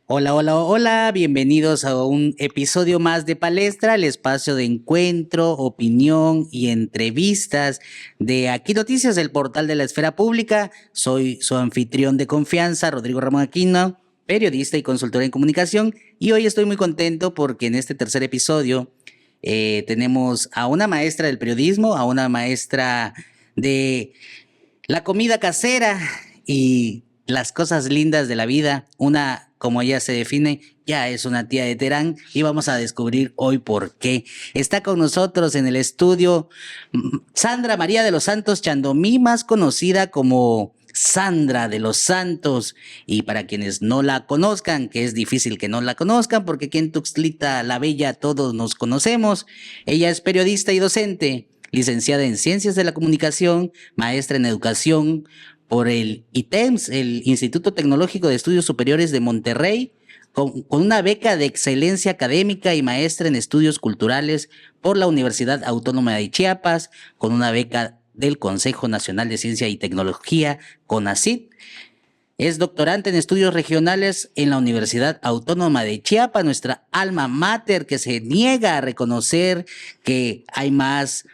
Hola, hola, hola, bienvenidos a un episodio más de Palestra, el espacio de encuentro, opinión y entrevistas de Aquí Noticias, el portal de la esfera pública. Soy su anfitrión de confianza, Rodrigo Ramón Aquino, periodista y consultor en comunicación, y hoy estoy muy contento porque en este tercer episodio tenemos a una maestra del periodismo, a una maestra de la comida casera y las cosas lindas de la vida. Una, como ella se define, ya es una tía de Terán y vamos a descubrir hoy por qué. Está con nosotros en el estudio Sandra María de los Santos Chandomí, más conocida como Sandra de los Santos. Y para quienes no la conozcan, que es difícil que no la conozcan, porque aquí en Tuxtla la Bella todos nos conocemos, ella es periodista y docente, licenciada en Ciencias de la Comunicación, maestra en Educación por el ITEMS, el Instituto Tecnológico de Estudios Superiores de Monterrey, con una beca de excelencia académica y maestra en estudios culturales por la Universidad Autónoma de Chiapas, con una beca del Consejo Nacional de Ciencia y Tecnología, CONACYT. Es doctorante en estudios regionales en la Universidad Autónoma de Chiapas, nuestra alma mater, que se niega a reconocer que hay más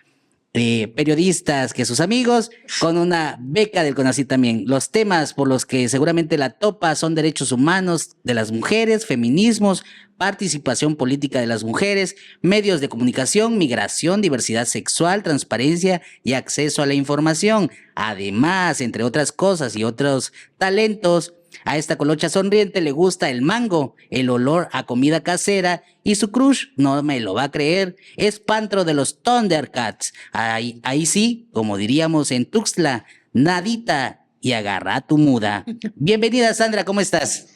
periodistas que sus amigos, con una beca del CONACYT también. Los temas por los que seguramente la topa son derechos humanos de las mujeres, feminismos, participación política de las mujeres, medios de comunicación, migración, diversidad sexual, transparencia y acceso a la información. Además, entre otras cosas y otros talentos, a esta colocha sonriente le gusta el mango, el olor a comida casera, y su crush, no me lo va a creer, es Pantro de los Thundercats. Ahí sí, como diríamos en Tuxtla, nadita y agarra tu muda. Bienvenida, Sandra, ¿cómo estás?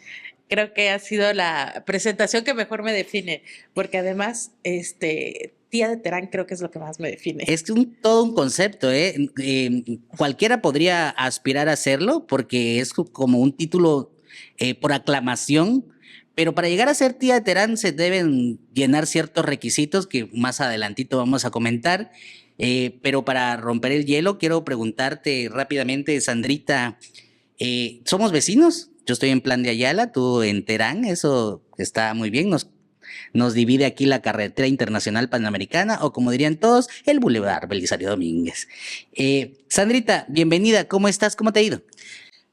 Creo que ha sido la presentación que mejor me define, porque además, tía de Terán creo que es lo que más me define. Es todo un concepto, ¿eh? Cualquiera podría aspirar a hacerlo porque es como un título por aclamación, pero para llegar a ser tía de Terán se deben llenar ciertos requisitos que más adelantito vamos a comentar. Pero para romper el hielo, quiero preguntarte rápidamente, Sandrita, ¿somos vecinos? Yo estoy en Plan de Ayala, tú en Terán, eso está muy bien, nos divide aquí la carretera internacional panamericana, o como dirían todos, el Boulevard Belisario Domínguez. Sandrita, bienvenida, ¿cómo estás? ¿Cómo te ha ido?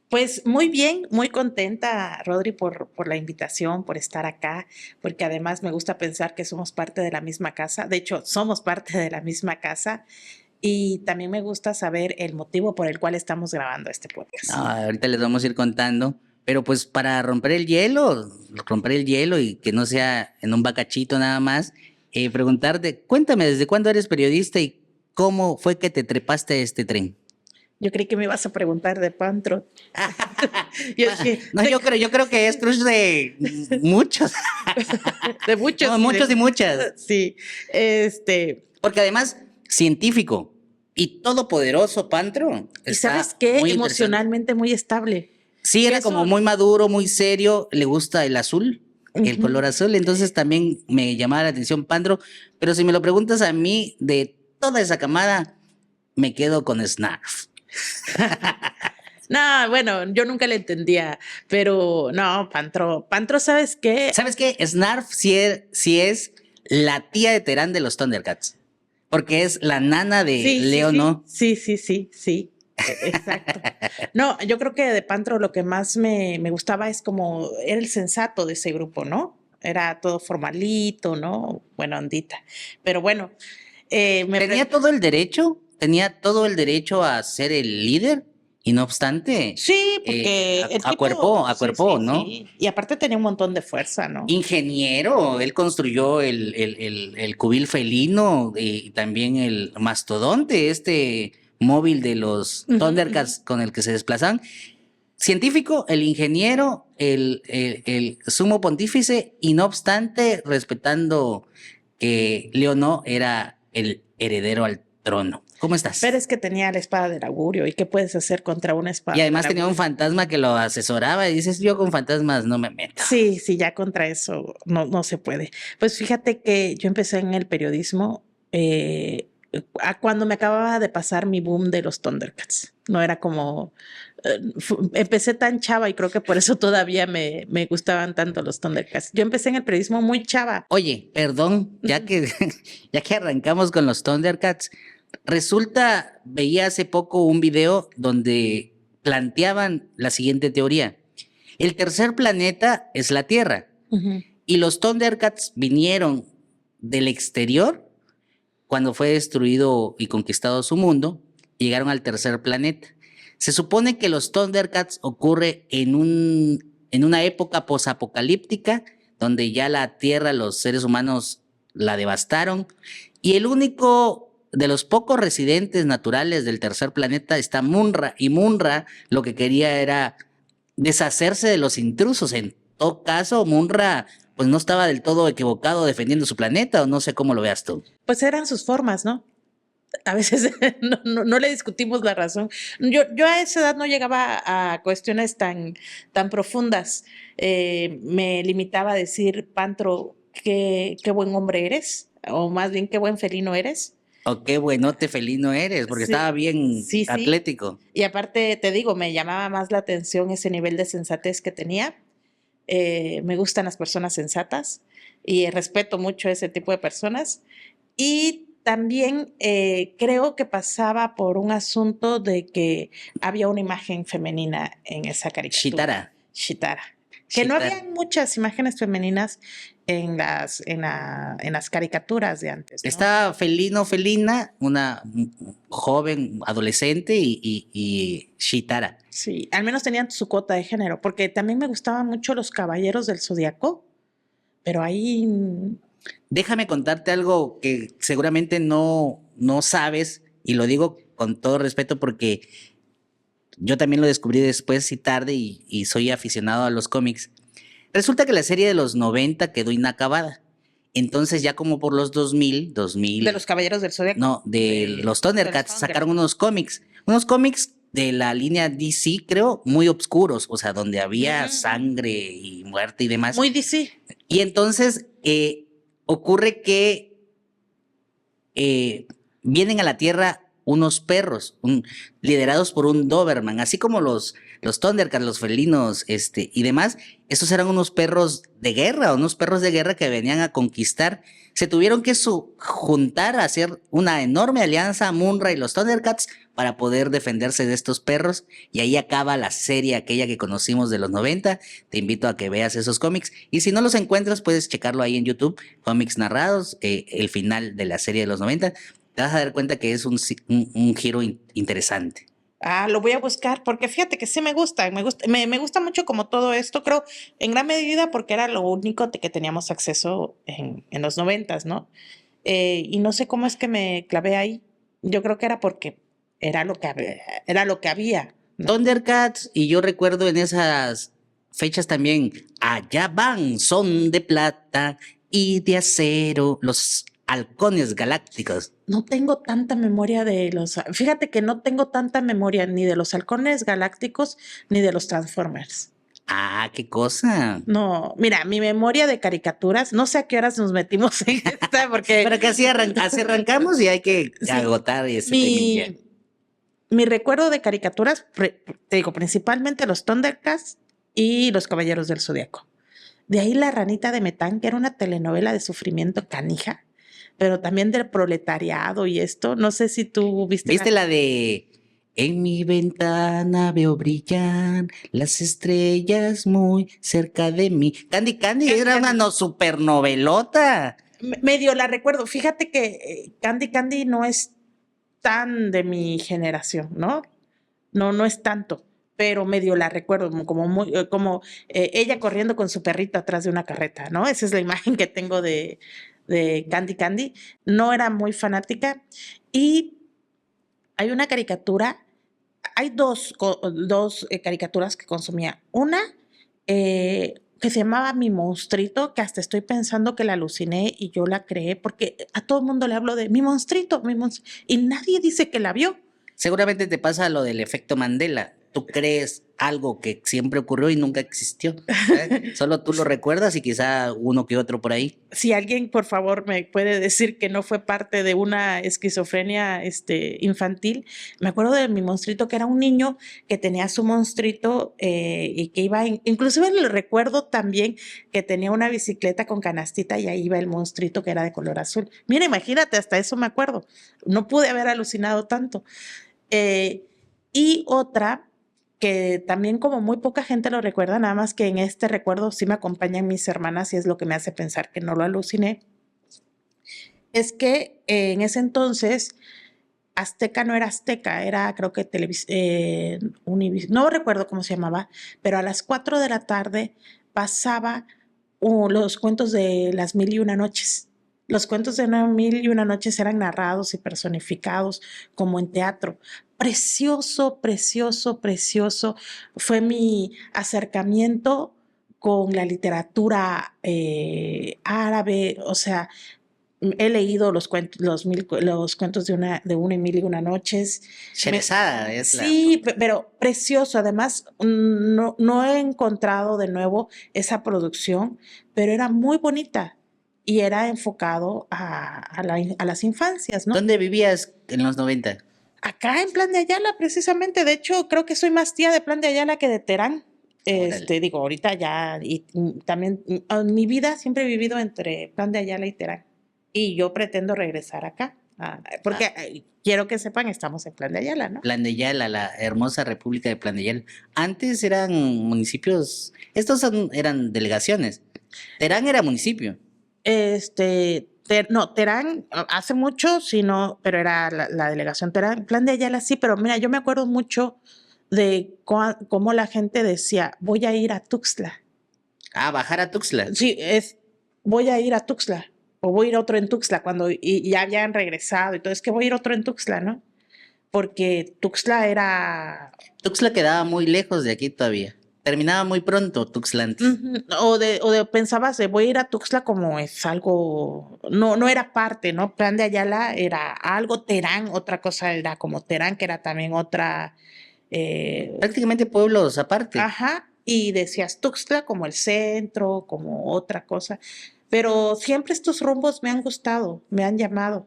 Pues muy bien, muy contenta, Rodri, por la invitación, por estar acá, porque además me gusta pensar que somos parte de la misma casa. De hecho, somos parte de la misma casa. Y también me gusta saber el motivo por el cual estamos grabando este podcast. No, ahorita les vamos a ir contando, pero pues para romper el hielo y que no sea en un bacachito nada más, preguntarte, cuéntame, ¿desde cuándo eres periodista y cómo fue que te trepaste a este tren? Yo creí que me ibas a preguntar de Pantro. Yo creo que es crush de muchos. De muchos. No, muchos y muchas. Sí. Porque además, científico y todopoderoso Pantro. ¿Y sabes qué? Emocionalmente muy estable. Sí, era como muy maduro, muy serio. Le gusta el azul, el color azul. Entonces también me llamaba la atención Pantro. Pero si me lo preguntas a mí, de toda esa camada, me quedo con Snarf. No, bueno, yo nunca le entendía, pero no, Pantro, ¿sabes qué? ¿Sabes qué? Snarf sí es la tía de Terán de los Thundercats, porque es la nana de Leo, ¿no? Sí, exacto. No, yo creo que de Pantro lo que más me gustaba es como era el sensato de ese grupo, ¿no? Era todo formalito, ¿no? Buena ondita. Pero bueno. Tenía todo el derecho a ser el líder. Y no obstante, sí, porque acuerpó, ¿no? Sí. Y aparte tenía un montón de fuerza, ¿no? Ingeniero, él construyó el cubil felino y también el mastodonte, este móvil de los Thundercats con el que se desplazan. Científico, el ingeniero, el sumo pontífice, y no obstante, respetando que Leonor era el heredero al trono. ¿Cómo estás? Pero es que tenía la espada del augurio. ¿Y qué puedes hacer contra una espada? Y además tenía un fantasma que lo asesoraba y dices, yo con fantasmas no me meto. Sí, ya contra eso no se puede. Pues fíjate que yo empecé en el periodismo eh, a cuando me acababa de pasar mi boom de los Thundercats. No era como, empecé tan chava y creo que por eso todavía me gustaban tanto los Thundercats. Yo empecé en el periodismo muy chava. Oye, perdón, ya que, ya que arrancamos con los Thundercats, resulta, veía hace poco un video donde planteaban la siguiente teoría. El tercer planeta es la Tierra Ujú. y los Thundercats vinieron del exterior cuando fue destruido y conquistado su mundo, llegaron al tercer planeta. Se supone que los Thundercats ocurre en una época posapocalíptica donde ya la Tierra, los seres humanos la devastaron y el único de los pocos residentes naturales del tercer planeta está Munra y Munra lo que quería era deshacerse de los intrusos. En todo caso, Munra pues no estaba del todo equivocado defendiendo su planeta o no sé cómo lo veas tú. Pues eran sus formas, ¿no? A veces no le discutimos la razón. Yo a esa edad no llegaba a cuestiones tan profundas. Me limitaba a decir, Pantro, qué buen hombre eres, o más bien qué buen felino eres. O qué buenote felino eres, porque estaba Sí, bien sí, sí. atlético. Y aparte, te digo, me llamaba más la atención ese nivel de sensatez que tenía. Me gustan las personas sensatas y respeto mucho a ese tipo de personas. Y también creo que pasaba por un asunto de que había una imagen femenina en esa caricatura. Shitara. Shitara. Que no Shitara. había muchas imágenes femeninas en las caricaturas de antes, ¿no? Estaba felino, felina, una joven adolescente y Shitara. Sí, al menos tenían su cuota de género, porque también me gustaban mucho los Caballeros del Zodiaco, pero ahí Déjame contarte algo que seguramente no sabes, y lo digo con todo respeto porque yo también lo descubrí después y tarde y soy aficionado a los cómics. Resulta que la serie de los 90 quedó inacabada. Entonces ya como por los 2000, de los Caballeros del Zodiaco. no, de los Thundercats sacaron unos cómics de la línea DC, creo, muy oscuros, o sea, donde había sangre y muerte y demás. Muy DC. Y entonces ocurre que vienen a la Tierra unos perros, liderados por un Doberman, así como los Thundercats, los felinos, y demás. Estos eran unos perros de guerra, unos perros de guerra que venían a conquistar. Se tuvieron que juntar a hacer una enorme alianza, Munra y los Thundercats, para poder defenderse de estos perros. Y ahí acaba la serie aquella que conocimos de los 90. Te invito a que veas esos cómics. Y si no los encuentras, puedes checarlo ahí en YouTube, cómics narrados, el final de la serie de los 90. Te vas a dar cuenta que es un giro interesante. Ah, lo voy a buscar porque fíjate que sí me gusta mucho como todo esto, creo, en gran medida porque era lo único de que teníamos acceso en los 90, ¿no? Y no sé cómo es que me clavé ahí. Yo creo que era porque era lo que había, ¿no? Thundercats, y yo recuerdo en esas fechas también, allá van, son de plata y de acero, los halcones galácticos. No tengo tanta memoria de los, fíjate que no tengo tanta memoria ni de los halcones galácticos ni de los Transformers. Ah, qué cosa. No, mira, mi memoria de caricaturas, no sé a qué horas nos metimos en esta, porque Pero que así arrancamos y hay que Sí. agotar ese temilla. mi recuerdo de caricaturas, te digo, principalmente los Thundercats y los Caballeros del Zodiaco. De ahí La Ranita de Metán, que era una telenovela de sufrimiento canija, pero también del proletariado y esto. No sé si tú viste. ¿Viste la de en mi ventana veo brillar las estrellas muy cerca de mí? Candy Candy era una supernovelota. Medio la recuerdo. Fíjate que Candy Candy no es tan de mi generación, ¿no? No es tanto, pero medio la recuerdo como ella corriendo con su perrito atrás de una carreta, ¿no? Esa es la imagen que tengo de Candy Candy. No era muy fanática y hay una caricatura, hay dos caricaturas que consumía. Una que se llamaba Mi Monstrito, que hasta estoy pensando que la aluciné y yo la creé, porque a todo el mundo le hablo de Mi Monstrito, y nadie dice que la vio. Seguramente te pasa lo del efecto Mandela. tú crees algo que siempre ocurrió y nunca existió. Solo tú lo recuerdas y quizá uno que otro por ahí. Si alguien, por favor, me puede decir que no fue parte de una esquizofrenia infantil, me acuerdo de mi monstruito, que era un niño que tenía su monstruito y que iba, inclusive le recuerdo también que tenía una bicicleta con canastita y ahí iba el monstruito que era de color azul. Mira, imagínate, hasta eso me acuerdo. No pude haber alucinado tanto. Y otra que también como muy poca gente lo recuerda, nada más que en este recuerdo sí me acompañan mis hermanas y es lo que me hace pensar que no lo aluciné, es que en ese entonces Azteca no era Azteca, era creo que no recuerdo cómo se llamaba, pero a las 4 de la tarde pasaba los cuentos de las mil y una noches. Los cuentos de una mil y una noches eran narrados y personificados como en teatro. Precioso, precioso, precioso. Fue mi acercamiento con la literatura árabe, o sea, he leído los cuentos, los cuentos de una y mil y una noches. Sherezada es la... Sí, pero precioso. Además, no he encontrado de nuevo esa producción, pero era muy bonita y era enfocado a las infancias, ¿no? ¿Dónde vivías en los 90? Acá en Plan de Ayala, precisamente. De hecho, creo que soy más tía de Plan de Ayala que de Terán. Órale. Digo, ahorita ya, y también, en mi vida siempre he vivido entre Plan de Ayala y Terán. Y yo pretendo regresar acá, porque quiero que sepan, estamos en Plan de Ayala, ¿no? Plan de Ayala, la hermosa República de Plan de Ayala. Antes eran municipios, eran delegaciones. Terán era municipio. No, Terán, hace mucho, sí, no, pero era la delegación Terán. Plan de Ayala sí, pero mira, yo me acuerdo mucho de cómo la gente decía, voy a ir a Tuxtla. Ah, bajar a Tuxtla. Sí, voy a ir a Tuxtla, o voy a ir a otro en Tuxtla, cuando y ya habían regresado, y todo, es que voy a ir a otro en Tuxtla, ¿no? Porque Tuxtla era... Tuxtla quedaba muy lejos de aquí todavía. Terminaba muy pronto Tuxtla antes. O de pensabas de voy a ir a Tuxtla como es algo, no era parte, ¿no? Plan de Ayala era algo, Terán, otra cosa era como Terán, que era también otra, Prácticamente pueblos aparte. ajá, y decías Tuxtla como el centro, como otra cosa, pero siempre estos rumbos me han gustado, me han llamado.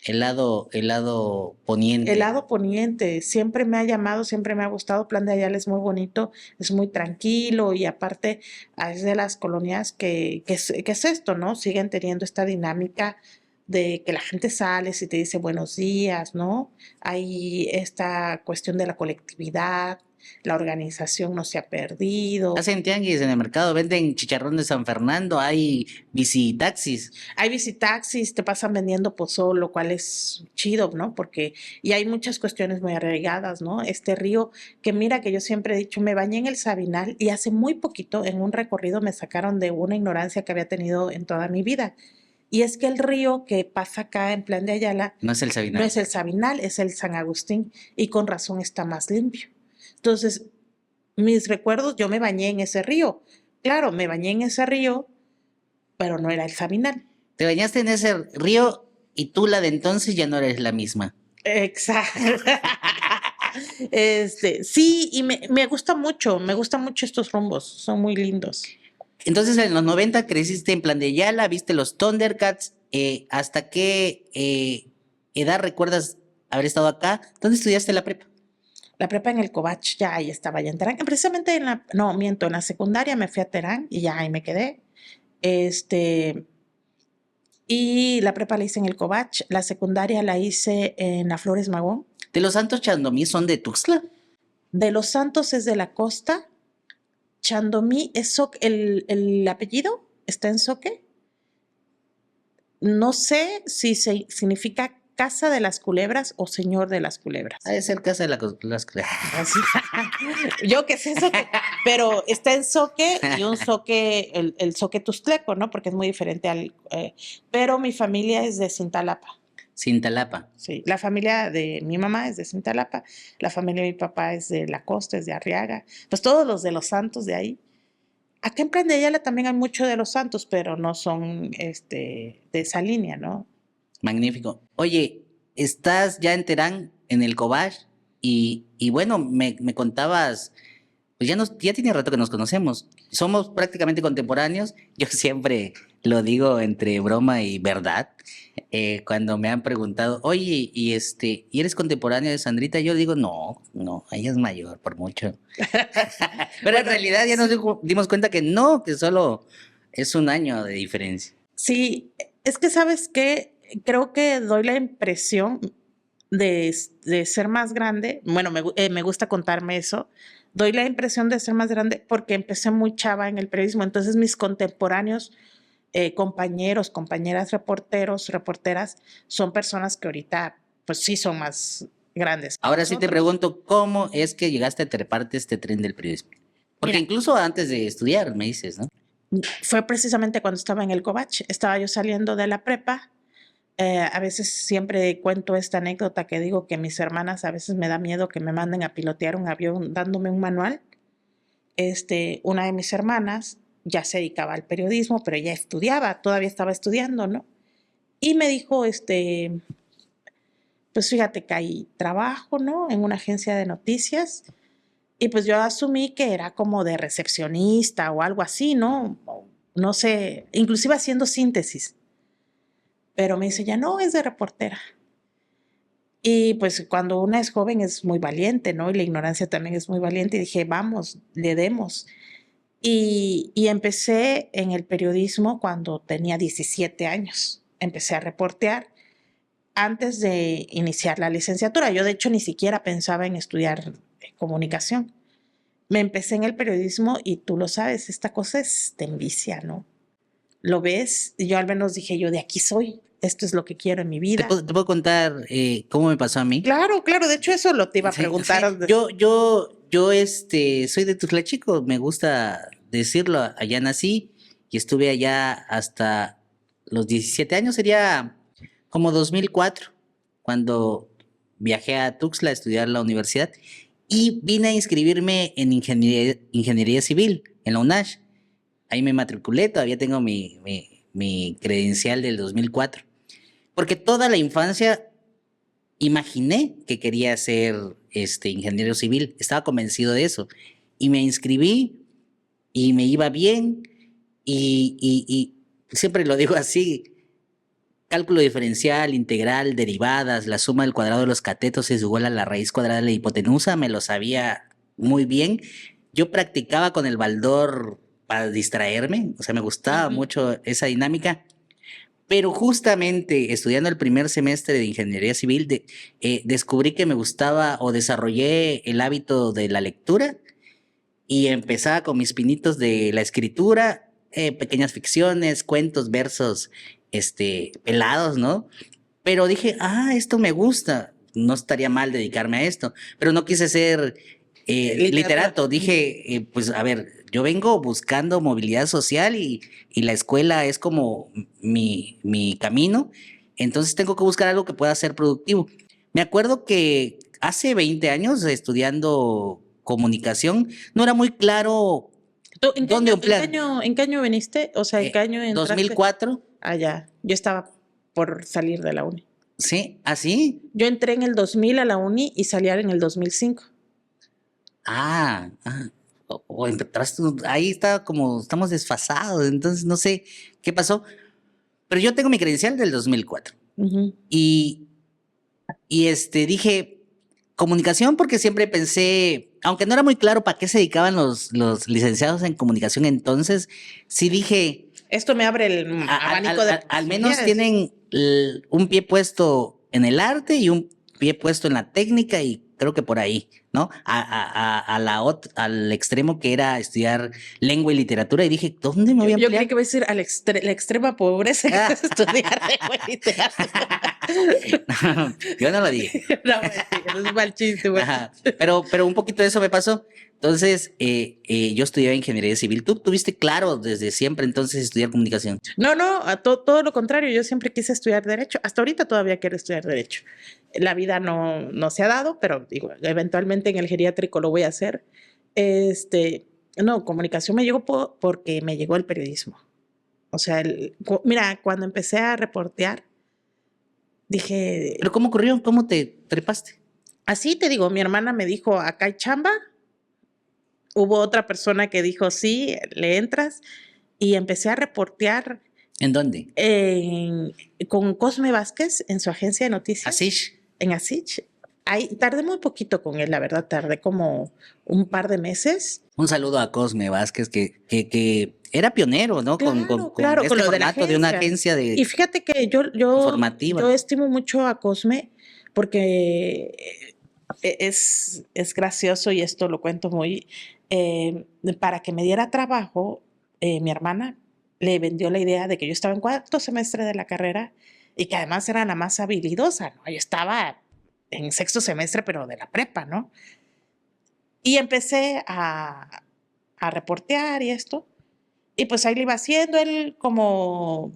El lado poniente. El lado poniente siempre me ha llamado, siempre me ha gustado. Plan de Ayala es muy bonito, es muy tranquilo y aparte es de las colonias que es esto, ¿no? Siguen teniendo esta dinámica de que la gente sale y te dice buenos días, ¿no? Hay esta cuestión de la colectividad, la organización no se ha perdido. Hacen tianguis en el mercado, venden chicharrón de San Fernando, hay bicitaxis. Hay visitaxis, te pasan vendiendo pozol, lo cual es chido, ¿no? Porque, y hay muchas cuestiones muy arraigadas, ¿no? Este río, que mira que yo siempre he dicho, me bañé en el Sabinal y hace muy poquito en un recorrido me sacaron de una ignorancia que había tenido en toda mi vida. Y es que el río que pasa acá en Plan de Ayala No es el Sabinal. no es el Sabinal, es el San Agustín y con razón está más limpio. Entonces, mis recuerdos, yo me bañé en ese río. Claro, me bañé en ese río, pero no era el Sabinal. Te bañaste en ese río y tú la de entonces ya no eres la misma. Exacto. Sí, y me gusta mucho estos rumbos, son muy lindos. Entonces en los 90 creciste en Plan de Ayala, viste los Thundercats. ¿Hasta qué edad recuerdas haber estado acá? ¿Dónde estudiaste la prepa? La prepa en el Covach, ya ahí estaba ya en Terán. Precisamente no, miento, en la secundaria me fui a Terán y ya ahí me quedé. Y la prepa la hice en el Covach, la secundaria la hice en la Flores Magón. ¿De los Santos Chandomí son de Tuxtla? De Los Santos es de la costa. Chandomí es el apellido está en Soque. No sé si significa Casa de las Culebras o Señor de las Culebras. Ha de ser casa de las... Así. Yo qué sé eso, pero está en Soque y un Soque, el Soque Tustleco, ¿no? Porque es muy diferente pero mi familia es de Cintalapa. Cintalapa. Sí, la familia de mi mamá es de Cintalapa, la familia de mi papá es de la costa, es de Arriaga, pues todos los de Los Santos de ahí. Acá en Plan de Ayala también hay mucho de Los Santos, pero no son de esa línea, ¿no? Magnífico. Oye, estás ya en Terán, en el Cobach, Y bueno, me contabas, pues ya tiene rato que nos conocemos. Somos prácticamente contemporáneos. Yo siempre lo digo entre broma y verdad. Cuando me han preguntado, oye, ¿y eres contemporáneo de Sandrita? Yo digo, no, no, ella es mayor por mucho. Pero en Bueno, realidad ya nos dimos cuenta que no, que solo es un año de diferencia. sí, es que sabes que creo que doy la impresión de ser más grande. Bueno, me gusta contarme eso. Doy la impresión de ser más grande porque empecé muy chava en el periodismo. Entonces mis contemporáneos, compañeros, compañeras reporteros, reporteras, son personas que ahorita pues sí son más grandes que Ahora sí te nosotros. pregunto, ¿cómo es que llegaste a treparte este tren del periodismo? Porque Mira, incluso antes de estudiar, me dices, ¿no? fue precisamente cuando estaba en el Covach. Estaba yo saliendo de la prepa. A veces siempre cuento esta anécdota que digo que mis hermanas a veces me da miedo que me manden a pilotear un avión dándome un manual. Una de mis hermanas ya se dedicaba al periodismo, pero ella estudiaba, todavía estaba estudiando, ¿no? Y me dijo, pues fíjate que hay trabajo, ¿no? En una agencia de noticias. Y pues yo asumí que era como de recepcionista o algo así, ¿no? No sé, inclusive haciendo síntesis. Pero me dice, ya no, es de reportera. Y pues cuando una es joven es muy valiente, ¿no? Y la ignorancia también es muy valiente. Y dije, vamos, le demos. Y empecé en el periodismo cuando tenía 17 años. Empecé a reportear antes de iniciar la licenciatura. Yo de hecho ni siquiera pensaba en estudiar comunicación. Me empecé en el periodismo y tú lo sabes, esta cosa te envicia, ¿no? Lo ves, y yo al menos dije yo, de aquí soy, esto es lo que quiero en mi vida. Te puedo contar cómo me pasó a mí? Claro, claro, de hecho eso lo te iba a Sí, sí. preguntar. Yo soy de Tuxtla Chico, me gusta decirlo. Allá nací y estuve allá hasta los 17 años, sería como 2004, cuando viajé a Tuxtla a estudiar la universidad y vine a inscribirme en ingeniería civil en la UNASH. Ahí me matriculé, todavía tengo mi credencial del 2004. Porque toda la infancia imaginé que quería ser ingeniero civil, estaba convencido de eso. Y me inscribí y me iba bien y siempre lo digo así, cálculo diferencial, integral, derivadas, la suma del cuadrado de los catetos es igual a la raíz cuadrada de la hipotenusa, me lo sabía muy bien. Yo practicaba con el baldor para distraerme, o sea, me gustaba mucho esa dinámica. Pero justamente estudiando el primer semestre de ingeniería civil, descubrí que me gustaba o desarrollé el hábito de la lectura y empezaba con mis pinitos de la escritura, pequeñas ficciones, cuentos, versos, pelados, ¿no? Pero dije, esto me gusta, no estaría mal dedicarme a esto, pero no quise ser literato. Dije, pues a ver, yo vengo buscando movilidad social y la escuela es como mi camino, entonces tengo que buscar algo que pueda ser productivo. Me acuerdo que hace 20 años estudiando comunicación, no era muy claro ¿Tú dónde emplear. en qué año viniste? O sea, ¿en qué año entraste? 2004, Ya, yo estaba por salir de la uni. ¿sí? ¿Así? Yo entré en el 2000 a la uni y salí en el 2005. O entraste, ahí está como, estamos desfasados, entonces no sé qué pasó, pero yo tengo mi credencial del 2004 Ujú. y, dije comunicación porque siempre pensé, aunque no era muy claro para qué se dedicaban los licenciados en comunicación entonces, sí dije, Esto me abre el abanico de al menos posibilidades. tienen un pie puesto en el arte y un pie puesto en la técnica y creo que por ahí, ¿no? Al extremo que era estudiar lengua y literatura y dije, ¿dónde me voy a Yo creí emplear? que iba a decir la extrema pobreza que es estudiar lengua y literatura. Yo no lo dije. No, mentira, es mal chiste, mal Ajá, chiste. pero un poquito de eso me pasó. Entonces, yo estudiaba ingeniería civil. ¿Tú tuviste claro desde siempre entonces estudiar comunicación? No, no, todo lo contrario. Yo siempre quise estudiar Derecho. Hasta ahorita todavía quiero estudiar Derecho. La vida no se ha dado, pero digo, eventualmente en el geriátrico lo voy a hacer. No, comunicación me llegó porque me llegó el periodismo. O sea, mira, cuando empecé a reportear, dije, ¿Pero cómo ocurrió? ¿Cómo te trepaste? así te digo, mi hermana me dijo, acá hay chamba. Hubo otra persona que dijo, sí, le entras. Y empecé a reportear ¿En dónde? con Cosme Vázquez en su agencia de noticias. Así. En Asich. Ahí, tardé muy poquito con él, la verdad, tardé como un par de meses. Un saludo a Cosme Vázquez, que era pionero, ¿no? Claro, Con claro, con este lo de la formato de una agencia. agencia Y fíjate que informativa. yo estimo mucho a Cosme porque es gracioso y esto lo cuento muy, para que me diera trabajo, mi hermana le vendió la idea de que yo estaba en cuarto semestre de la carrera y que además era la más habilidosa, ¿no? Yo estaba en sexto semestre, pero de la prepa, ¿no? Y empecé a reportear y esto. Y pues ahí le iba haciendo él como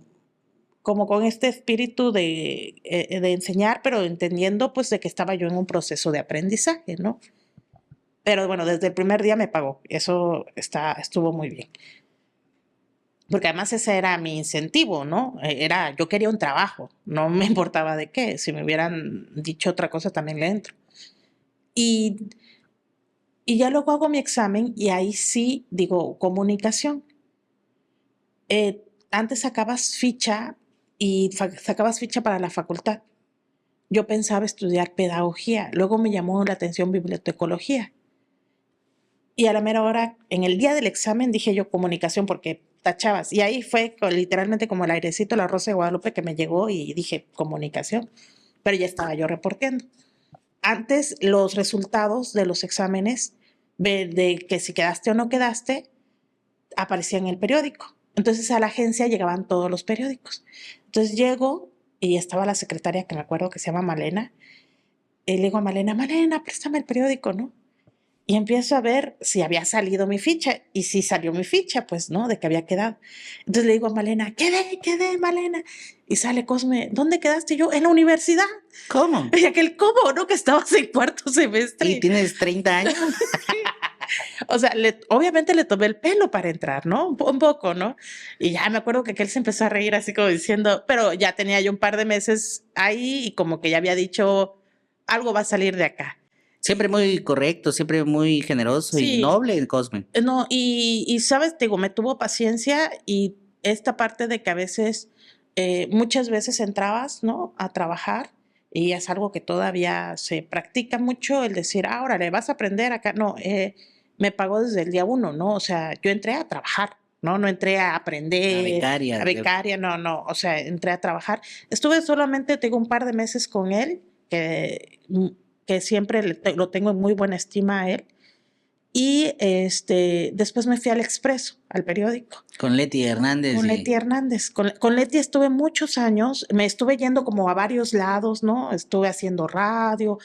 con este espíritu de enseñar, pero entendiendo pues de que estaba yo en un proceso de aprendizaje, ¿no? Pero bueno, desde el primer día me pagó. Eso estuvo muy bien. Porque además ese era mi incentivo, ¿no? Yo quería un trabajo, no me importaba de qué. Si me hubieran dicho otra cosa, también le entro. Y, y ya luego hago mi examen y ahí sí digo comunicación. Antes sacabas ficha y sacabas ficha para la facultad. Yo pensaba estudiar pedagogía, luego me llamó la atención bibliotecología. Y a la mera hora, en el día del examen, dije yo comunicación porque tachabas. Y ahí fue literalmente como el airecito, la Rosa de Guadalupe que me llegó y dije comunicación. Pero ya estaba yo reporteando. Antes los resultados de los exámenes, de que si quedaste o no quedaste, aparecían en el periódico. Entonces a la agencia llegaban todos los periódicos. Entonces llego y estaba la secretaria que me acuerdo que se llama Malena. Y le digo a Malena, Malena, préstame el periódico, ¿no? Y empiezo a ver si había salido mi ficha. Y si salió mi ficha, pues, ¿no? De que había quedado. Entonces le digo a Malena, quedé, Malena. Y sale Cosme, ¿dónde quedaste? Y yo, en la universidad. ¿Cómo? Y aquel, ¿cómo? ¿No? Que estabas en cuarto semestre. ¿Y tienes 30 años? O sea, obviamente le tomé el pelo para entrar, ¿no? Un poco, ¿no? Y ya me acuerdo que él se empezó a reír así como diciendo, pero ya tenía yo un par de meses ahí y como que ya había dicho, algo va a salir de acá. Siempre muy correcto, siempre muy generoso y Sí, noble, Cosme. no, y sabes, te digo, me tuvo paciencia y esta parte de que a veces, muchas veces entrabas, ¿no? A trabajar y es algo que todavía se practica mucho, el decir, ahora le vas a aprender acá. No, me pagó desde el día uno, ¿no? O sea, yo entré a trabajar, ¿no? No entré a La aprender, becaria. a becaria, no, o sea, entré a trabajar. Estuve solamente, tengo un par de meses con él, que siempre lo tengo en muy buena estima a él. Y después me fui al Expreso, al periódico. Con Leti Hernández. Con Leti Hernández. Con Leti estuve muchos años, me estuve yendo como a varios lados, ¿no? Estuve haciendo radio,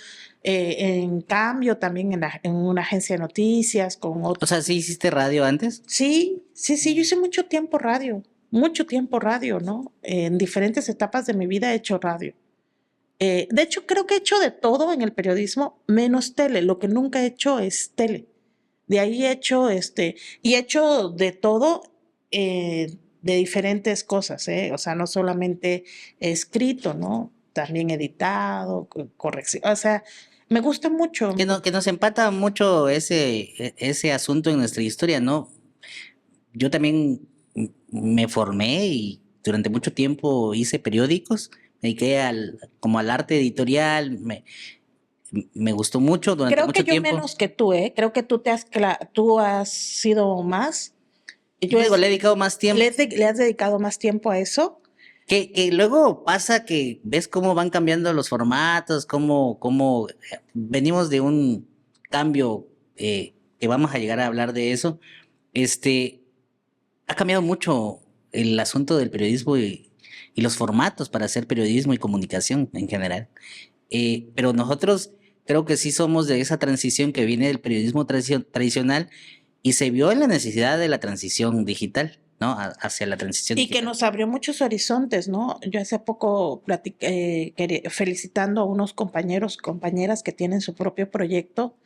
en cambio también en una agencia de noticias, con otro. O sea, ¿sí hiciste radio antes? Sí, yo hice mucho tiempo radio, ¿no? En diferentes etapas de mi vida he hecho radio. De hecho, creo que he hecho de todo en el periodismo, menos tele. Lo que nunca he hecho es tele. De ahí he hecho, y he hecho de todo, de diferentes cosas, ¿eh? O sea, no solamente he escrito, ¿no? También editado, corrección. O sea, me gusta mucho. Que nos empata mucho ese asunto en nuestra historia, ¿no? Yo también me formé y durante mucho tiempo hice periódicos, me dediqué como al arte editorial, me gustó mucho durante Creo que mucho yo tiempo. menos que tú, ¿eh? Creo que tú has sido más. Yo digo, le he dedicado más tiempo. ¿Le has dedicado más tiempo a eso? Que luego pasa que ves cómo van cambiando los formatos, cómo venimos de un cambio, que vamos a llegar a hablar de eso. Ha cambiado mucho el asunto del periodismo y los formatos para hacer periodismo y comunicación en general. Pero nosotros creo que sí somos de esa transición que viene del periodismo tradicional y se vio en la necesidad de la transición digital, ¿no? Hacia la transición Y digital. que nos abrió muchos horizontes, ¿no? Yo hace poco platiqué, felicitando a unos compañeros, compañeras que tienen su propio proyecto.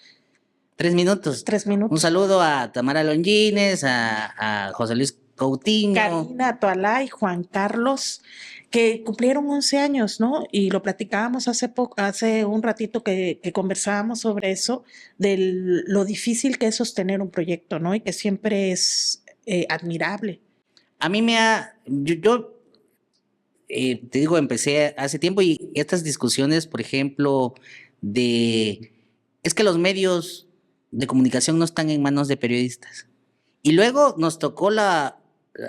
3 minutos. 3 minutos. Un saludo a Tamara Longines, a José Luis Coutinho. Karina Toalá y Juan Carlos, que cumplieron 11 años, ¿no? Y lo platicábamos hace un ratito que conversábamos sobre eso, de lo difícil que es sostener un proyecto, ¿no? Y que siempre es admirable. A mí yo te digo, empecé hace tiempo y estas discusiones, por ejemplo, es que los medios de comunicación no están en manos de periodistas. Y luego nos tocó a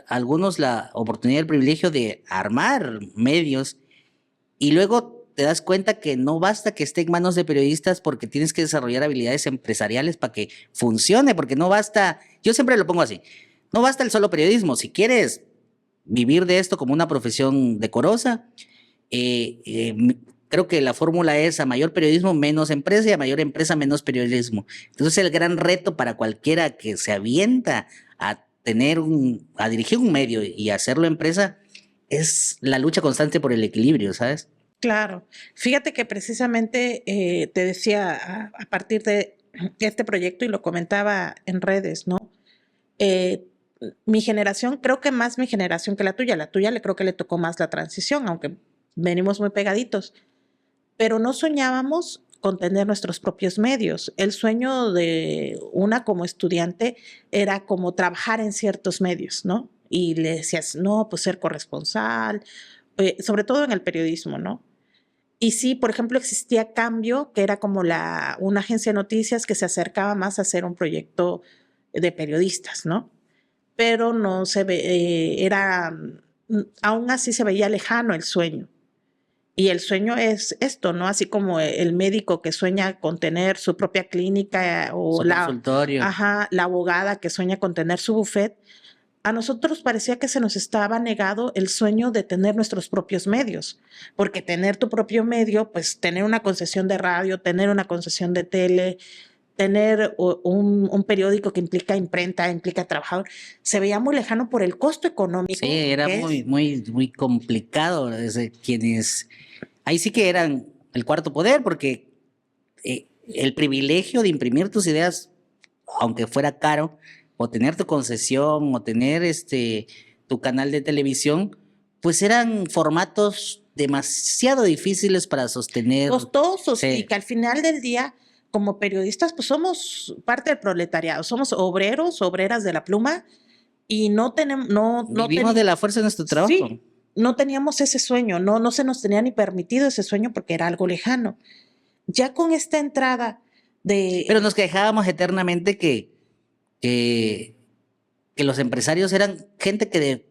algunos la oportunidad, el privilegio de armar medios y luego te das cuenta que no basta que esté en manos de periodistas porque tienes que desarrollar habilidades empresariales para que funcione, porque no basta, yo siempre lo pongo así, no basta el solo periodismo, si quieres vivir de esto como una profesión decorosa, creo que la fórmula es a mayor periodismo, menos empresa y a mayor empresa, menos periodismo. Entonces el gran reto para cualquiera que se avienta a dirigir un medio y hacerlo empresa es la lucha constante por el equilibrio, ¿sabes? Claro. Fíjate que precisamente te decía a partir de este proyecto y lo comentaba en redes, ¿no? Mi generación, creo que más mi generación que la tuya creo que le tocó más la transición, aunque venimos muy pegaditos, pero no soñábamos con tener nuestros propios medios. El sueño de una como estudiante era como trabajar en ciertos medios, ¿no? Y le decías, no, pues ser corresponsal, sobre todo en el periodismo, ¿no? Y sí, por ejemplo, existía Cambio, que era como una agencia de noticias que se acercaba más a hacer un proyecto de periodistas, ¿no? Pero no se ve, aún así se veía lejano el sueño. Y el sueño es esto, ¿no? Así como el médico que sueña con tener su propia clínica o Su consultorio. la abogada que sueña con tener su buffet. A nosotros parecía que se nos estaba negado el sueño de tener nuestros propios medios, porque tener tu propio medio, pues tener una concesión de radio, tener una concesión de tele, tener un periódico que implica imprenta, implica trabajador, se veía muy lejano por el costo económico. Sí, era muy complicado. Ahí sí que eran el cuarto poder, porque el privilegio de imprimir tus ideas, aunque fuera caro, o tener tu concesión, o tener tu canal de televisión, pues eran formatos demasiado difíciles para sostener. Costosos, Sí. Y que al final del día, como periodistas, pues somos parte del proletariado, somos obreros, obreras de la pluma, y no tenemos, Vivimos de la fuerza de nuestro trabajo. Sí, no teníamos ese sueño, no se nos tenía ni permitido ese sueño porque era algo lejano. Ya con esta entrada de... Pero nos quejábamos eternamente que los empresarios eran gente que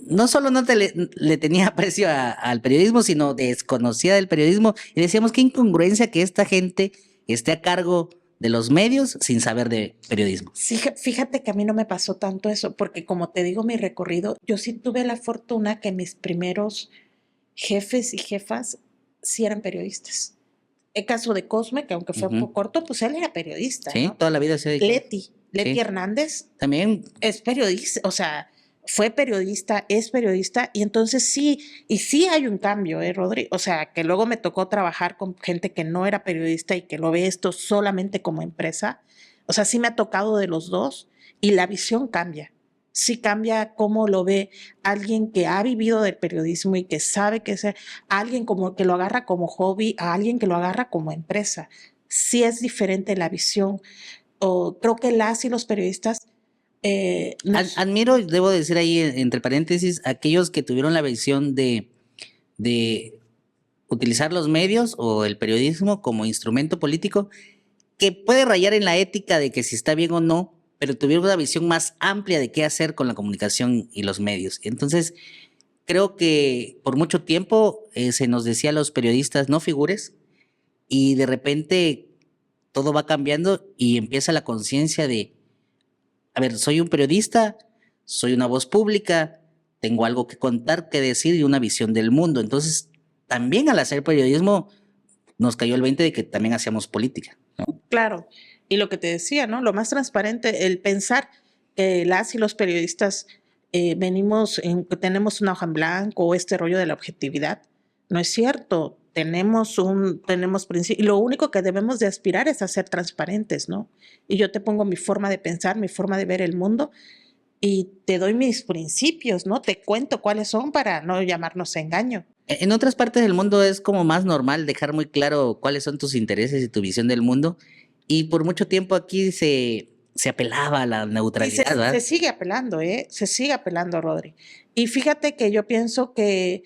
no solo no le tenía aprecio al periodismo, sino desconocía del periodismo, y decíamos qué incongruencia que esta gente esté a cargo de los medios sin saber de periodismo. Sí, fíjate que a mí no me pasó tanto eso, porque como te digo, mi recorrido, yo sí tuve la fortuna que mis primeros jefes y jefas sí eran periodistas. El caso de Cosme, que aunque fue un poco corto, pues él era periodista. Sí, ¿no? toda la vida se dedicó. Leti sí. Hernández también es periodista, o sea, fue periodista, es periodista, y entonces sí hay un cambio, Rodri. O sea, que luego me tocó trabajar con gente que no era periodista y que lo ve esto solamente como empresa. O sea, sí me ha tocado de los dos y la visión cambia. Sí cambia cómo lo ve alguien que ha vivido del periodismo y que sabe que es alguien como que lo agarra como hobby, a alguien que lo agarra como empresa. Sí es diferente la visión. Creo que las y los periodistas admiro, debo decir ahí entre paréntesis, aquellos que tuvieron la visión de utilizar los medios o el periodismo como instrumento político, que puede rayar en la ética de que si está bien o no, pero tuvieron una visión más amplia de qué hacer con la comunicación y los medios. Entonces, creo que por mucho tiempo se nos decía a los periodistas no figures, y de repente todo va cambiando y empieza la conciencia de, a ver, soy un periodista, soy una voz pública, tengo algo que contar, que decir y una visión del mundo. Entonces, también al hacer periodismo nos cayó el 20 de que también hacíamos política, ¿no? Claro, y lo que te decía, ¿no? Lo más transparente, el pensar que las y los periodistas que tenemos una hoja en blanco o este rollo de la objetividad, no es cierto. Tenemos principios, y lo único que debemos de aspirar es a ser transparentes, ¿no? Y yo te pongo mi forma de pensar, mi forma de ver el mundo, y te doy mis principios, ¿no? Te cuento cuáles son para no llamarnos a engaño. En otras partes del mundo es como más normal dejar muy claro cuáles son tus intereses y tu visión del mundo. Y por mucho tiempo aquí se apelaba a la Y neutralidad, se ¿verdad? sigue apelando, ¿eh? Se sigue apelando, Rodri. Y fíjate que yo pienso que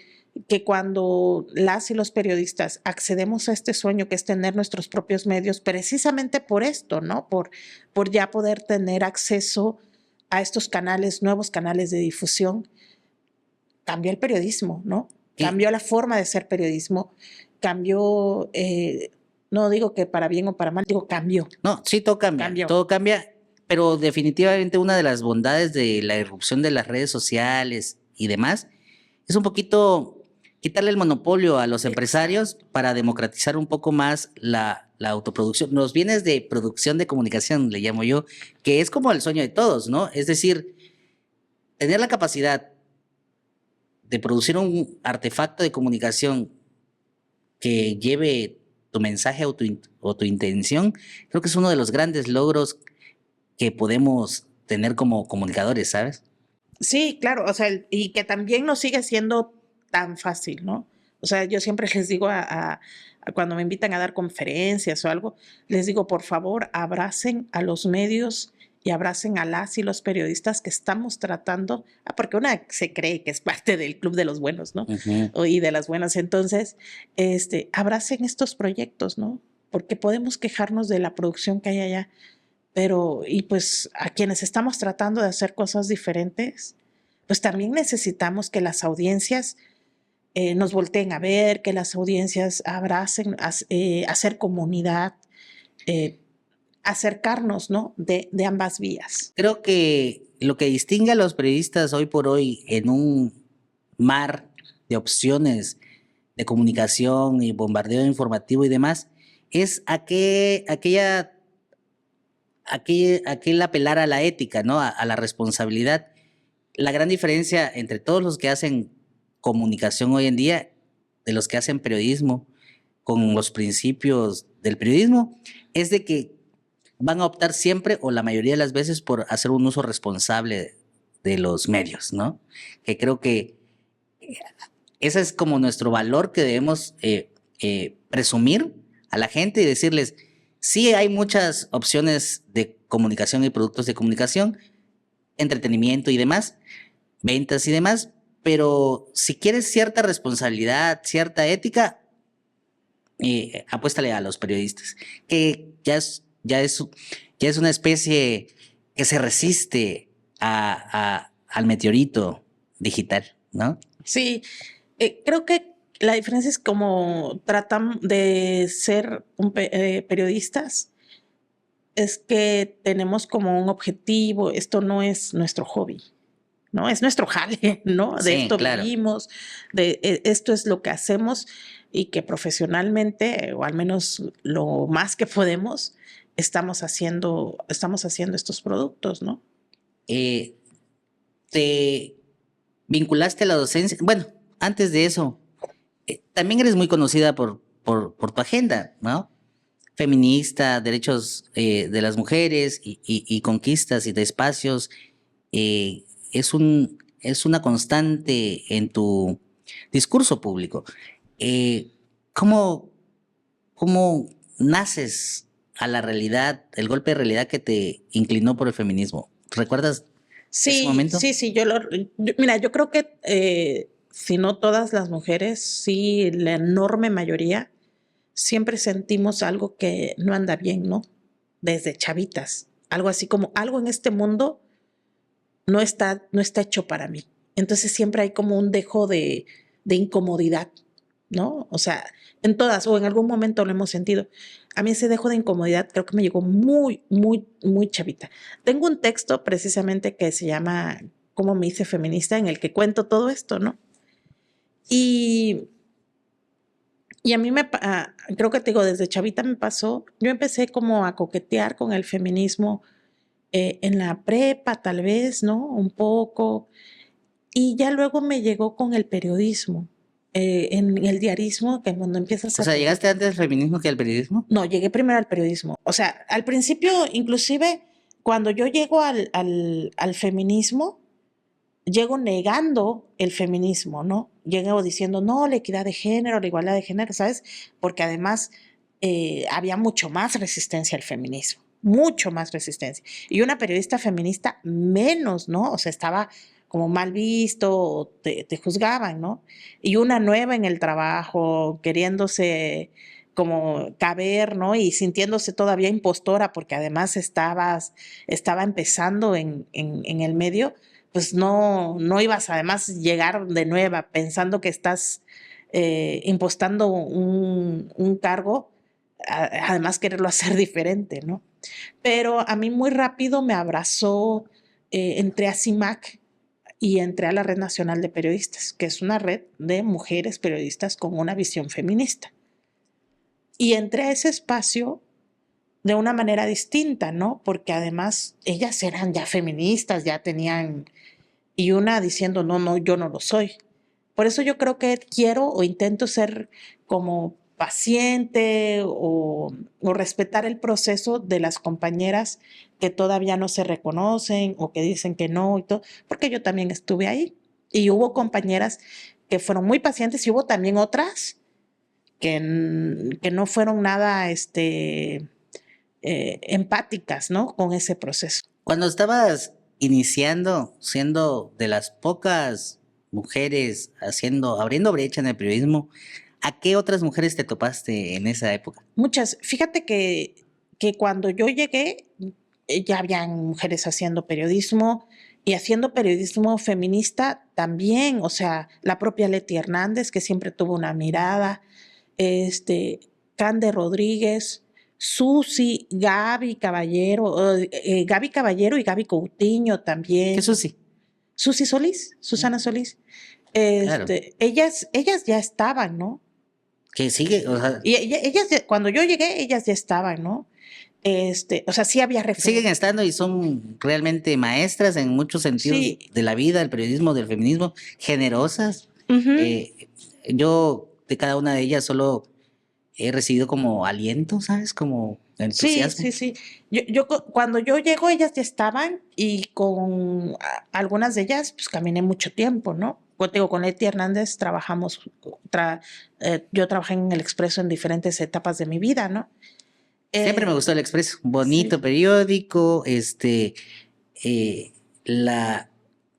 cuando las y los periodistas accedemos a este sueño que es tener nuestros propios medios, precisamente por esto, ¿no? Por ya poder tener acceso a estos canales, nuevos canales de difusión, cambió el periodismo, ¿no? Y Cambió la forma de ser periodismo, cambió, no digo que para bien o para mal, digo cambió, no, sí, cambió. todo cambia, pero definitivamente una de las bondades de la irrupción de las redes sociales y demás es un poquito quitarle el monopolio a los empresarios Exacto. para democratizar un poco más la autoproducción, los bienes de producción de comunicación, le llamo yo, que es como el sueño de todos, ¿no? Es decir, tener la capacidad de producir un artefacto de comunicación que lleve tu mensaje o tu intención, creo que es uno de los grandes logros que podemos tener como comunicadores, ¿sabes? Sí, claro, o sea, y que también no sigue siendo tan fácil, ¿no? O sea, yo siempre les digo a cuando me invitan a dar conferencias o algo, les digo, por favor, abracen a los medios y abracen a las y los periodistas que estamos tratando, porque una se cree que es parte del club de los buenos, ¿no? Ujú. Y de las buenas. Entonces, abracen estos proyectos, ¿no? Porque podemos quejarnos de la producción que hay allá, pero y pues a quienes estamos tratando de hacer cosas diferentes, pues también necesitamos que las audiencias nos volteen a ver, que las audiencias abracen, hacer comunidad, eh, acercarnos, ¿no? De ambas vías. Creo que lo que distingue a los periodistas hoy por hoy en un mar de opciones de comunicación y bombardeo informativo y demás es aquel apelar a la ética, ¿no? A la responsabilidad. La gran diferencia entre todos los que hacen comunicación hoy en día, de los que hacen periodismo, con los principios del periodismo, es de que van a optar siempre o la mayoría de las veces por hacer un uso responsable de los medios, ¿no? Que creo que ese es como nuestro valor que debemos presumir a la gente y decirles, sí hay muchas opciones de comunicación y productos de comunicación, entretenimiento y demás, ventas y demás, pero si quieres cierta responsabilidad, cierta ética, apuéstale a los periodistas, que ya es una especie que se resiste al meteorito digital, ¿no? Sí, creo que la diferencia es como tratan de ser periodistas, es que tenemos como un objetivo, esto no es nuestro hobby, ¿no? Es nuestro jale, ¿no? De Sí, esto claro. vivimos, esto es lo que hacemos y que profesionalmente, o al menos lo más que podemos, estamos haciendo estos productos, ¿no? Eh, te vinculaste a la docencia. Bueno, antes de eso, también eres muy conocida por tu agenda, ¿no? Feminista, derechos de las mujeres y conquistas y de espacios. Es una constante en tu discurso público. Eh, ¿cómo, ¿Cómo naces a la realidad, el golpe de realidad que te inclinó por el feminismo? ¿Recuerdas ese Sí, momento? sí, sí, mira, yo creo que si no todas las mujeres, sí, la enorme mayoría, siempre sentimos algo que no anda bien, ¿no? Desde chavitas, algo así como algo en este mundo no está hecho para mí. Entonces siempre hay como un dejo de incomodidad, ¿no? O sea, en todas o en algún momento lo hemos sentido. A mí ese dejo de incomodidad creo que me llegó muy, muy, muy chavita. Tengo un texto precisamente que se llama ¿Cómo me hice feminista? En el que cuento todo esto, ¿no? Y, y a mí creo que te digo, desde chavita me pasó, yo empecé como a coquetear con el feminismo en la prepa, tal vez, ¿no? Un poco. Y ya luego me llegó con el periodismo, en el diarismo, que cuando empiezas O a sea, tener... ¿llegaste antes al feminismo que al periodismo? No, llegué primero al periodismo. O sea, al principio inclusive cuando yo llego al feminismo, llego negando el feminismo, ¿no? Llego diciendo, no, la equidad de género, la igualdad de género, ¿sabes? Porque además había mucho más resistencia al feminismo, mucho más resistencia. Y una periodista feminista menos, ¿no? O sea, estaba como mal visto, te juzgaban, ¿no? Y una nueva en el trabajo, queriéndose como caber, ¿no? Y sintiéndose todavía impostora porque además estaba empezando en el medio, pues no ibas además llegar de nueva pensando que estás impostando un cargo, además quererlo hacer diferente, ¿no? Pero a mí muy rápido me abrazó, entré a CIMAC y entré a la Red Nacional de Periodistas, que es una red de mujeres periodistas con una visión feminista. Y entré a ese espacio de una manera distinta, ¿no? Porque además ellas eran ya feministas, ya tenían, y una diciendo, no, no, yo no lo soy. Por eso yo creo que quiero o intento ser como paciente o respetar el proceso de las compañeras que todavía no se reconocen o que dicen que no y todo, porque yo también estuve ahí. Y hubo compañeras que fueron muy pacientes y hubo también otras que no fueron nada empáticas, ¿no? Con ese proceso. Cuando estabas iniciando, siendo de las pocas mujeres abriendo brecha en el periodismo, ¿a qué otras mujeres te topaste en esa época? Muchas. Fíjate que cuando yo llegué, ya habían mujeres haciendo periodismo y haciendo periodismo feminista también. O sea, la propia Leti Hernández, que siempre tuvo una mirada, Cande Rodríguez, Susi, Gaby Caballero y Gaby Coutinho también. ¿Qué Susi? Susi Solís, Susana Solís. Claro. Ellas ya estaban, ¿no? Que sigue, o sea, Y ellas, cuando yo llegué, ellas ya estaban, ¿no? O sea, sí había siguen referencia. estando y son realmente maestras en muchos sentidos Sí. de la vida, del periodismo, del feminismo, generosas. Ujú. Yo de cada una de ellas solo he recibido como aliento, ¿sabes? Como Sí, entusiasmo. sí, sí. Cuando yo llego, ellas ya estaban y con algunas de ellas, pues caminé mucho tiempo, ¿no? Con Leti Hernández trabajamos, yo trabajé en El Expreso en diferentes etapas de mi vida, ¿no? Siempre me gustó el Expreso, bonito Sí. periódico, eh, la,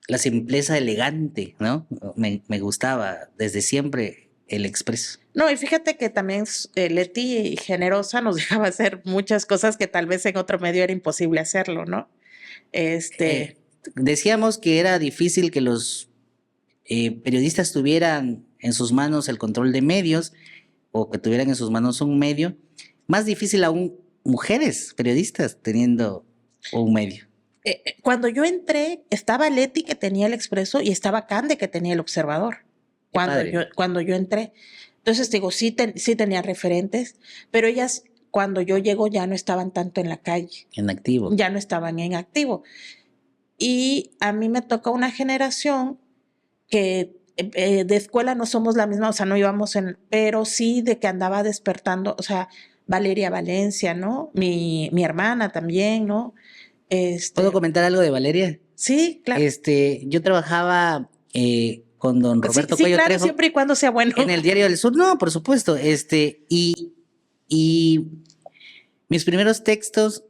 la simpleza elegante, ¿no? Me gustaba desde siempre el Expreso. No, y fíjate que también Leti Generosa nos dejaba hacer muchas cosas que tal vez en otro medio era imposible hacerlo, ¿no? Eh, Decíamos que era difícil que los periodistas tuvieran en sus manos el control de medios o que tuvieran en sus manos un medio. Más difícil aún mujeres periodistas teniendo un medio. Cuando yo entré, estaba Leti que tenía El Expreso y estaba Cande que tenía El Observador. Qué padre. Cuando yo entré. Entonces, digo, sí tenía referentes, pero ellas, cuando yo llego, ya no estaban tanto en la calle, En activo. ya no estaban en activo. Y a mí me toca una generación que de escuela no somos la misma, o sea, no íbamos pero sí de que andaba despertando, o sea, Valeria Valencia, ¿no? Mi hermana también, ¿no? ¿Puedo comentar algo de Valeria? Sí, claro. Yo trabajaba con don Sí, Roberto sí, Cuello claro, Trejo siempre y cuando sea bueno. en el Diario del Sur. No, por supuesto. Y mis primeros textos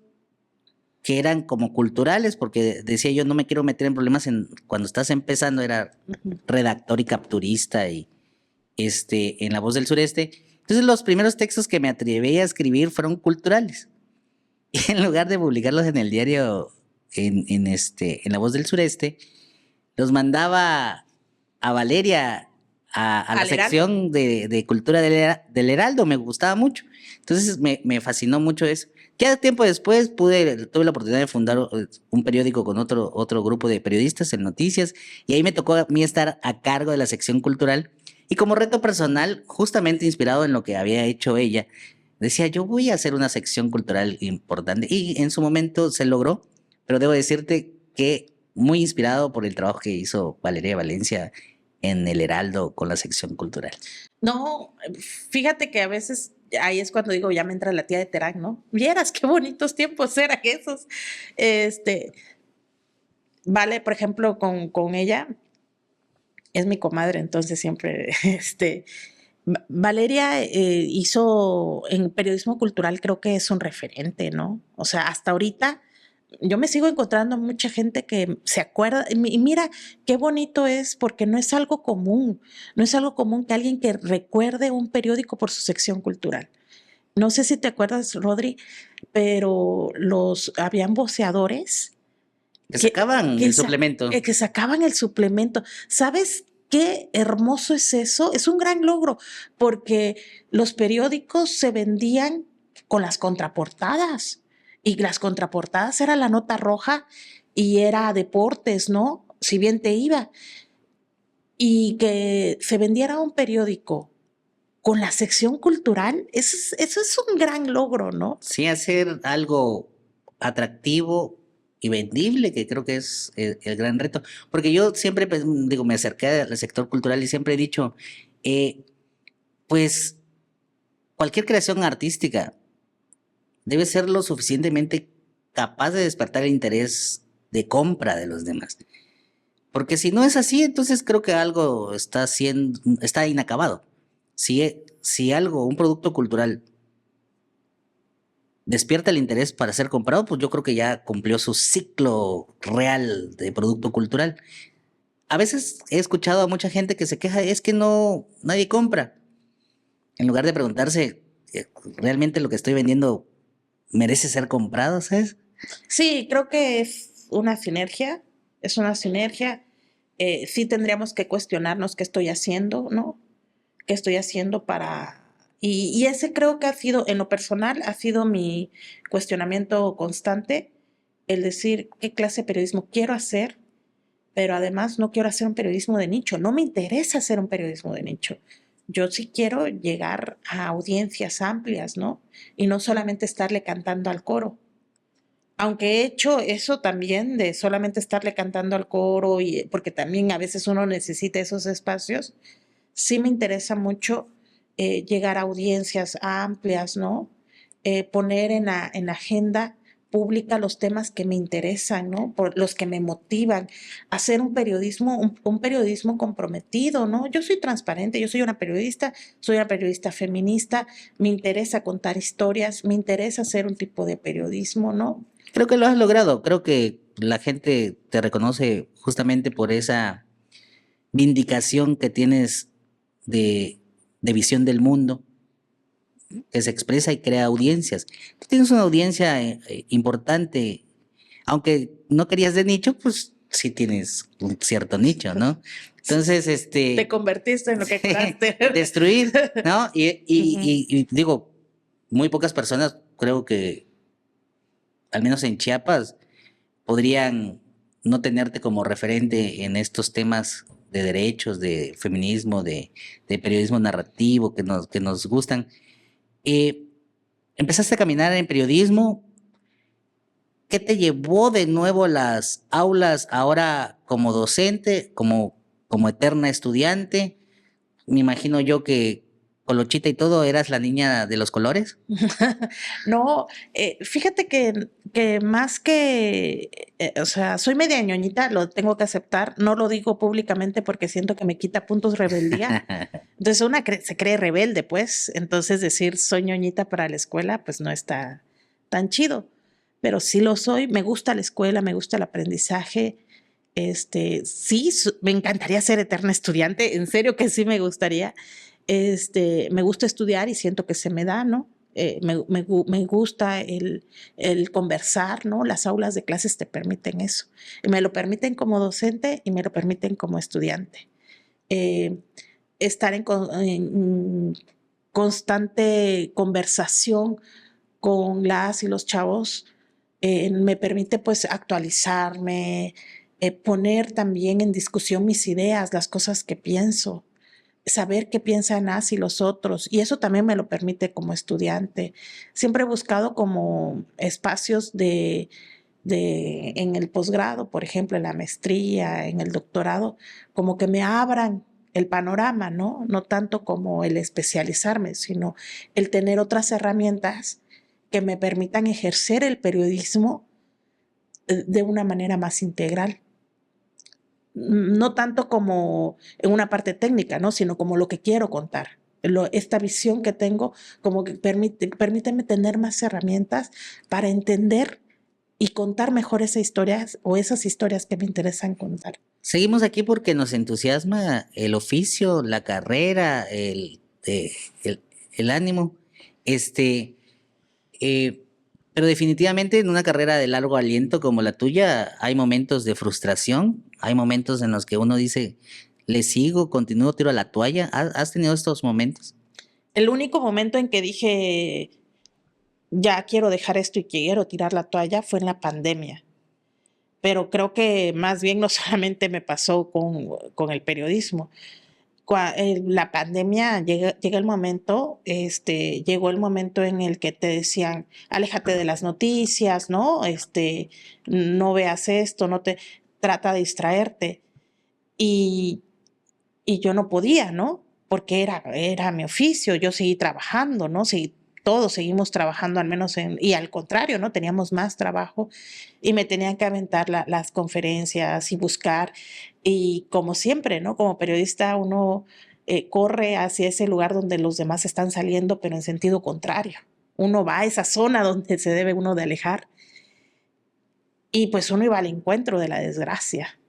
que eran como culturales, porque decía yo no me quiero meter en problemas cuando estás empezando, era redactor y capturista y en La Voz del Sureste. Entonces los primeros textos que me atreví a escribir fueron culturales. Y en lugar de publicarlos en el diario, en La Voz del Sureste, los mandaba a Valeria, a la Al Heraldo. sección de cultura del Heraldo, me gustaba mucho. Entonces me fascinó mucho eso. Ya tiempo después tuve la oportunidad de fundar un periódico con otro grupo de periodistas en noticias y ahí me tocó a mí estar a cargo de la sección cultural y como reto personal, justamente inspirado en lo que había hecho ella, decía yo voy a hacer una sección cultural importante y en su momento se logró, pero debo decirte que muy inspirado por el trabajo que hizo Valeria Valencia en el Heraldo con la sección cultural. No, fíjate que a veces ahí es cuando digo, ya me entra la tía de Terán, ¿no? Vieras qué bonitos tiempos eran esos. Vale, por ejemplo, con ella, es mi comadre, entonces siempre, Valeria hizo en periodismo cultural, creo que es un referente, ¿no? O sea, hasta ahorita yo me sigo encontrando mucha gente que se acuerda, y mira qué bonito es, porque no es algo común, no es algo común que alguien que recuerde un periódico por su sección cultural. No sé si te acuerdas, Rodri, pero habían voceadores Que que, sacaban que, el sa- suplemento. que sacaban el suplemento. ¿Sabes qué hermoso es eso? Es un gran logro, porque los periódicos se vendían con las contraportadas, y las contraportadas era la nota roja y era deportes, ¿no? Si bien te iba. Y que se vendiera un periódico con la sección cultural, eso es un gran logro, ¿no? Sí, hacer algo atractivo y vendible, que creo que es el gran reto. Porque yo siempre, pues, digo, me acerqué al sector cultural y siempre he dicho, eh, pues cualquier creación artística debe ser lo suficientemente capaz de despertar el interés de compra de los demás. Porque si no es así, entonces creo que algo está inacabado. Si algo, un producto cultural, despierta el interés para ser comprado, pues yo creo que ya cumplió su ciclo real de producto cultural. A veces he escuchado a mucha gente que se queja, es que no, nadie compra. En lugar de preguntarse, ¿realmente lo que estoy vendiendo merece ser comprado, sabes? Sí, creo que es una sinergia. Sí tendríamos que cuestionarnos qué estoy haciendo, ¿no? ¿Qué estoy haciendo para... Y ese creo que ha sido, en lo personal, ha sido mi cuestionamiento constante, el decir qué clase de periodismo quiero hacer, pero además no quiero hacer un periodismo de nicho, no me interesa hacer un periodismo de nicho. Yo sí quiero llegar a audiencias amplias, ¿no? Y no solamente estarle cantando al coro. Aunque he hecho eso también de solamente estarle cantando al coro, y porque también a veces uno necesita esos espacios, sí me interesa mucho llegar a audiencias amplias, ¿no? Poner en la agenda pública los temas que me interesan, ¿no? Por los que me motivan, hacer un periodismo comprometido, ¿no? Yo soy transparente, yo soy una periodista feminista, me interesa contar historias, me interesa hacer un tipo de periodismo, ¿no? Creo que lo has logrado. Creo que la gente te reconoce justamente por esa vindicación que tienes de, de visión del mundo, que se expresa y crea audiencias. Tú tienes una audiencia importante, aunque no querías de nicho, pues sí tienes un cierto nicho, ¿no? Entonces, Te convertiste en lo que juraste. destruir, ¿no? Ujú. Y digo, muy pocas personas, creo que, al menos en Chiapas, podrían no tenerte como referente en estos temas de derechos, de feminismo, de periodismo narrativo que nos gustan. Eh, Empezaste a caminar en periodismo. ¿Qué te llevó de nuevo a las aulas ahora como docente, como eterna estudiante? Me imagino yo que Colochita y todo eras la niña de los colores. No, fíjate que más que, o sea, soy media ñoñita, lo tengo que aceptar, no lo digo públicamente porque siento que me quita puntos rebeldía. Entonces se cree rebelde, pues, entonces decir soy ñoñita para la escuela, pues no está tan chido, pero sí lo soy, me gusta la escuela, me gusta el aprendizaje, sí, me encantaría ser eterna estudiante, en serio que sí me gustaría, me gusta estudiar y siento que se me da, ¿no? Me gusta el conversar, ¿no? Las aulas de clases te permiten eso. Y me lo permiten como docente y me lo permiten como estudiante. Eh, Estar en constante conversación con las y los chavos me permite pues actualizarme, poner también en discusión mis ideas, las cosas que pienso, saber qué piensan las y los otros, y eso también me lo permite como estudiante. Siempre he buscado como espacios en el posgrado, por ejemplo, en la maestría, en el doctorado, como que me abran el panorama, ¿no? No tanto como el especializarme, sino el tener otras herramientas que me permitan ejercer el periodismo de una manera más integral. No tanto como en una parte técnica, ¿no? Sino como lo que quiero contar. Esta visión que tengo, como que permíteme tener más herramientas para entender y contar mejor esas historias o esas historias que me interesan contar. Seguimos aquí porque nos entusiasma el oficio, la carrera, el ánimo. Este, pero definitivamente en una carrera de largo aliento como la tuya hay momentos de frustración, hay momentos en los que uno dice, le sigo, continúo, tiro a la toalla. ¿Has tenido estos momentos? El único momento en que dije, ya quiero dejar esto y quiero tirar la toalla fue en la pandemia. Pero creo que más bien no solamente me pasó con el periodismo. La pandemia llega el momento, llegó el momento en el que te decían, aléjate de las noticias, ¿no? No veas esto, no te trata de distraerte. Y, y yo no podía, ¿no? Porque era mi oficio, yo seguí trabajando, ¿no? Todos seguimos trabajando, al menos y al contrario, ¿no? Teníamos más trabajo y me tenían que aventar las conferencias y buscar. Y como siempre, ¿no? Como periodista uno corre hacia ese lugar donde los demás están saliendo, pero en sentido contrario. Uno va a esa zona donde se debe uno de alejar. Y pues uno iba al encuentro de la desgracia.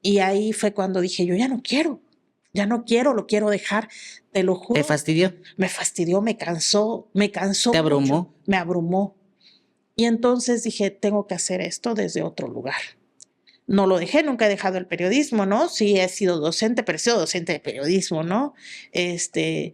Y ahí fue cuando dije, yo ya no quiero, lo quiero dejar, te lo juro. ¿Te fastidió? Me fastidió, me cansó ¿Te abrumó? mucho, me abrumó. Y entonces dije, tengo que hacer esto desde otro lugar. No lo dejé, nunca he dejado el periodismo, ¿no? Sí, he sido docente, pero he sido docente de periodismo, ¿no? Te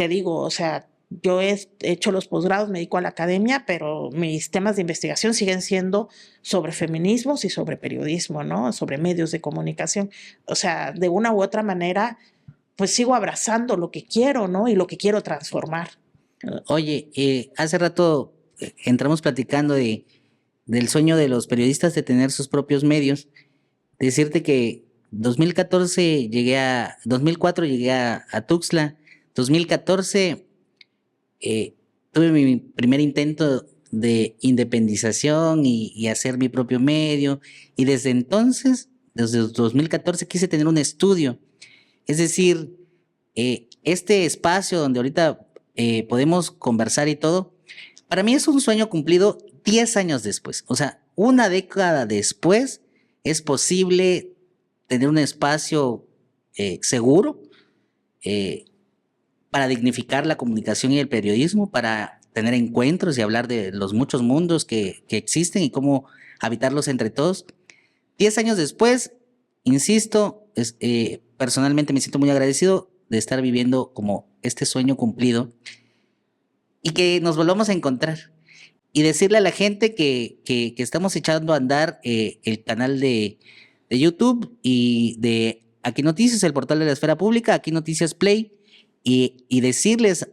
digo, o sea, yo he hecho los posgrados, me dedico a la academia, pero mis temas de investigación siguen siendo sobre feminismos y sobre periodismo, ¿no? Sobre medios de comunicación. O sea, de una u otra manera, pues sigo abrazando lo que quiero, ¿no? Y lo que quiero transformar. Oye, hace rato entramos platicando del sueño de los periodistas de tener sus propios medios. Decirte que 2004 llegué a Tuxtla. 2014 tuve mi primer intento de independización y hacer mi propio medio. Y desde entonces, desde 2014, quise tener un estudio. Es decir, este espacio donde ahorita podemos conversar y todo, para mí es un sueño cumplido 10 años después. O sea, una década después es posible tener un espacio seguro para dignificar la comunicación y el periodismo, para tener encuentros y hablar de los muchos mundos que existen y cómo habitarlos entre todos. 10 años después, insisto, personalmente me siento muy agradecido de estar viviendo como este sueño cumplido y que nos volvamos a encontrar y decirle a la gente que estamos echando a andar el canal de YouTube y de Aquí Noticias, el portal de la esfera pública, Aquí Noticias Play, y decirles,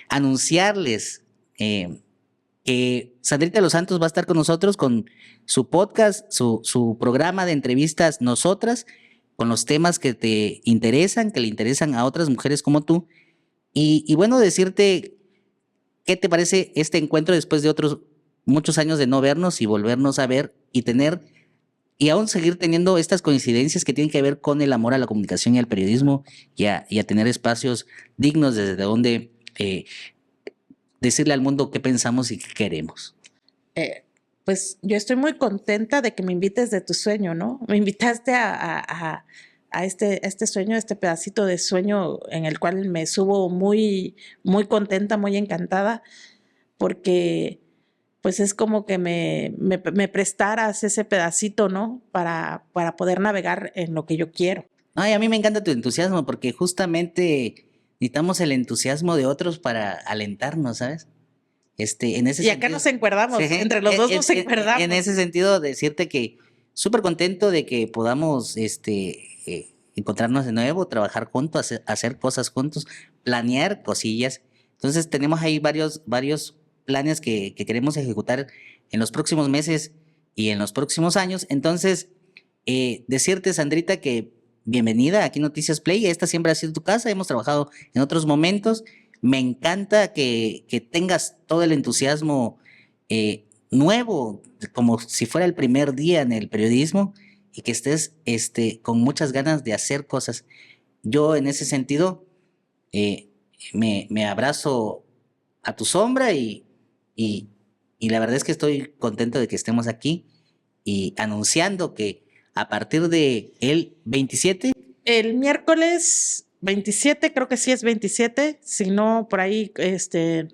anunciarles que Sandrita Los Santos va a estar con nosotros con su podcast, su programa de entrevistas Nosotras, con los temas que te interesan, que le interesan a otras mujeres como tú. Y bueno, decirte, ¿qué te parece este encuentro después de otros muchos años de no vernos y volvernos a ver y tener y aún seguir teniendo estas coincidencias que tienen que ver con el amor a la comunicación y al periodismo y a tener espacios dignos desde donde decirle al mundo qué pensamos y qué queremos? Pues yo estoy muy contenta de que me invites de tu sueño, ¿no? Me invitaste a este sueño, este pedacito de sueño en el cual me subo muy, muy contenta, muy encantada, porque pues es como que me prestaras ese pedacito, ¿no? Para poder navegar en lo que yo quiero. Ay, a mí me encanta tu entusiasmo porque justamente necesitamos el entusiasmo de otros para alentarnos, ¿sabes? En ese Y acá sentido, nos encuerdamos, sí, entre los dos nos encuerdamos. en ese sentido, decirte que súper contento de que podamos encontrarnos de nuevo, trabajar juntos, hacer cosas juntos, planear cosillas. Entonces tenemos ahí varios planes que queremos ejecutar en los próximos meses y en los próximos años. Entonces, decirte, Sandrita, que bienvenida aquí Noticias Play. Esta siempre ha sido tu casa, hemos trabajado en otros momentos. Me encanta que tengas todo el entusiasmo nuevo, como si fuera el primer día en el periodismo y que estés con muchas ganas de hacer cosas. Yo en ese sentido me abrazo a tu sombra y la verdad es que estoy contento de que estemos aquí y anunciando que a partir de el 27. El miércoles 27, creo que sí es 27, si no por ahí,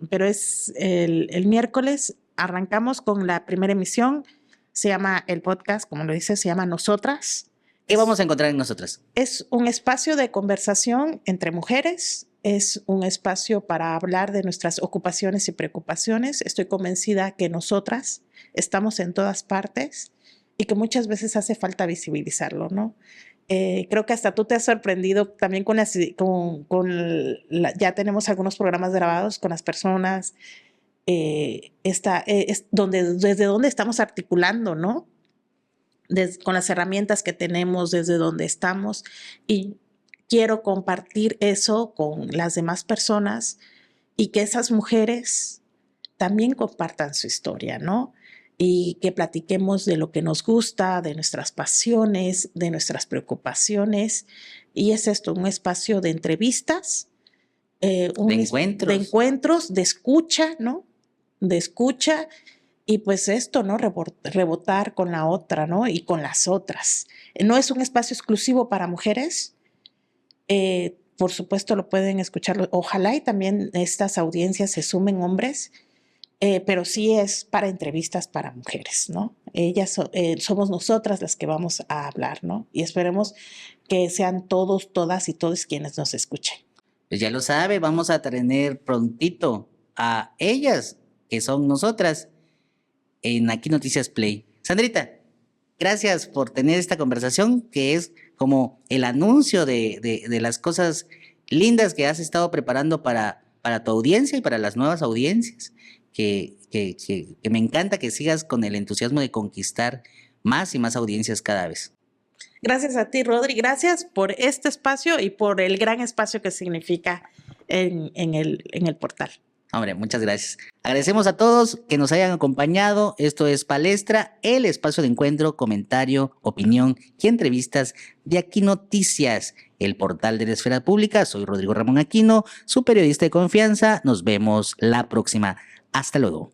pero es el miércoles, arrancamos con la primera emisión, se llama el podcast, como lo dice, se llama Nosotras. ¿Qué vamos a encontrar en nosotras? Es un espacio de conversación entre mujeres, es un espacio para hablar de nuestras ocupaciones y preocupaciones. Estoy convencida que nosotras estamos en todas partes y que muchas veces hace falta visibilizarlo, ¿no? Creo que hasta tú te has sorprendido también ya tenemos algunos programas grabados con las personas, desde donde estamos articulando, ¿no? Con las herramientas que tenemos, desde donde estamos, y quiero compartir eso con las demás personas y que esas mujeres también compartan su historia, ¿no? Y que platiquemos de lo que nos gusta, de nuestras pasiones, de nuestras preocupaciones. Y es esto, un espacio de entrevistas, De encuentros, de escucha, ¿no? De escucha y pues esto, ¿no? Rebotar con la otra, ¿no? Y con las otras. No es un espacio exclusivo para mujeres. Por supuesto lo pueden escuchar. Ojalá y también estas audiencias se sumen hombres. Pero sí es para entrevistas para mujeres, ¿no? Somos nosotras las que vamos a hablar, ¿no? Y esperemos que sean todos, todas y todos quienes nos escuchen. Pues ya lo sabe, vamos a tener prontito a ellas, que son nosotras, en Aquí Noticias Play. Sandrita, gracias por tener esta conversación, que es como el anuncio de las cosas lindas que has estado preparando para tu audiencia y para las nuevas audiencias. Que me encanta que sigas con el entusiasmo de conquistar más y más audiencias cada vez. Gracias a ti, Rodri. Gracias por este espacio y por el gran espacio que significa en el portal. Hombre, muchas gracias. Agradecemos a todos que nos hayan acompañado. Esto es Palestra, el espacio de encuentro, comentario, opinión y entrevistas de Aquí Noticias, el portal de la esfera pública. Soy Rodrigo Ramón Aquino, su periodista de confianza. Nos vemos la próxima. Hasta luego.